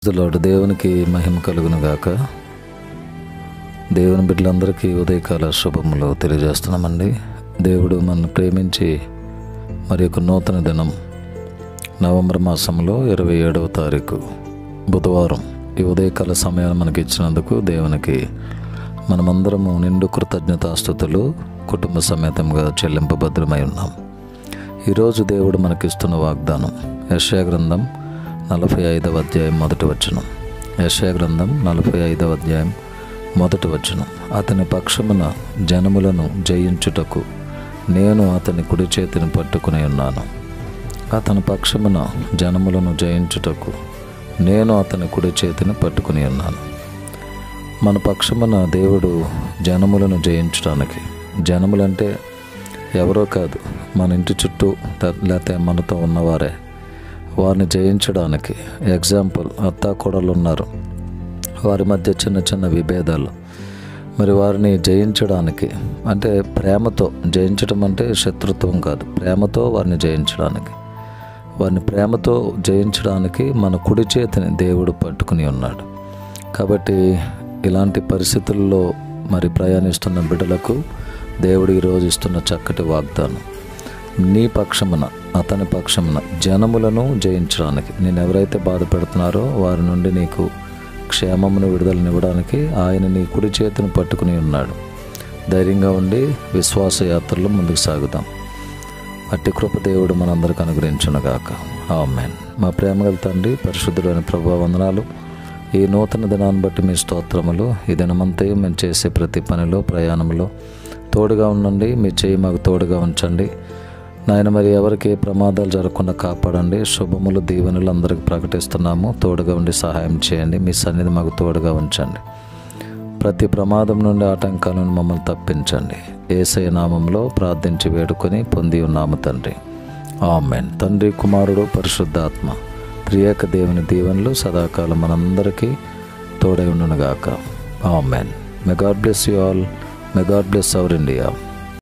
దేవునికి మహిమ కలుగును గాక. దేవుని బిడ్డలందరికీ ఉదయకాల శుభములు తెలియజేస్తున్నామండి. దేవుడు మనల్ని ప్రేమించి మరి ఒక నూతన దినం నవంబర్ మాసంలో 27వ తారీఖు బుధవారం ఈ ఉదయకాల సమయాన్ని మనకి ఇచ్చినందుకు దేవునికి మనమందరము నిండు కృతజ్ఞతాస్తుతులు కుటుంబ సమేతంగా చెల్లింపభద్రమై ఉన్నాం. ఈరోజు దేవుడు మనకిస్తున్న వాగ్దానం యెషయా గ్రంథం 45వ అధ్యాయం 1వ వచనం. యెషయా గ్రంథం 45వ అధ్యాయం 1వ వచనం. అతని పక్షమున జనములను జయించుటకు నేను అతని కుడి చేతిని పట్టుకుని ఉన్నాను. అతని పక్షమున జనములను జయించుటకు నేను అతని కుడి చేతిని పట్టుకుని ఉన్నాను. మన పక్షమున దేవుడు జనములను జయించడానికి, జనములంటే ఎవరో కాదు, మన ఇంటి చుట్టూ లేకపోతే మనతో ఉన్నవారే, వారిని జయించడానికి. ఎగ్జాంపుల్, అత్తాకోడలు ఉన్నారు, వారి మధ్య చిన్న చిన్న విభేదాలు, మరి వారిని జయించడానికి అంటే ప్రేమతో జయించడం, అంటే శత్రుత్వం కాదు, ప్రేమతో వారిని జయించడానికి, వారిని ప్రేమతో జయించడానికి మన కుడి చేతిని దేవుడు పట్టుకుని ఉన్నాడు. కాబట్టి ఇలాంటి పరిస్థితుల్లో మరి ప్రయాణిస్తున్న బిడ్డలకు దేవుడు ఈరోజు ఇస్తున్న చక్కటి వాగ్దానం, నీ పక్షమున అతని పక్షమున జనములను జయించడానికి, నేను ఎవరైతే బాధ పెడుతున్నారో వారి నుండి నీకు క్షేమమును విడుదలనివ్వడానికి ఆయన నీ కుడి చేతిని పట్టుకుని ఉన్నాడు. ధైర్యంగా ఉండి విశ్వాస యాత్రలో ముందుకు సాగుదాం. అట్టి కృప దేవుడు మనందరికి అనుగ్రహించునుగాక. ఆమేన్. మా ప్రేమగల తండ్రి, పరిశుద్ధుడైన ప్రభువా, వందనాలు. ఈ నూతన దినాన్ని బట్టి మీ స్తోత్రములు. ఈ దినమంతయు మేము చేసే ప్రతి పనిలో, ప్రయాణంలో తోడుగా ఉండండి. మీ చేయి మాకు తోడుగా ఉంచండి నాయన. మరి ఎవరికి ఏ ప్రమాదాలు జరగకుండా కాపాడండి. శుభములు, దీవెనలు అందరికి ప్రకటిస్తున్నాము. తోడుగా ఉండి సహాయం చేయండి. మీ సన్నిధి మాకు తోడుగా ఉంచండి. ప్రతి ప్రమాదం నుండి, ఆటంకాల నుండి మమ్మల్ని తప్పించండి. యేసయ్య నామంలో ప్రార్థించి వేడుకొని పొంది ఉన్నాము తండ్రి. ఆమేన్. తండ్రి, కుమారుడు, పరిశుద్ధాత్మ త్రియేక దేవుని దీవెనలు సదాకాలం మనందరికీ తోడై ఉండునుగాక. Amen. May God bless you all. May God bless our India.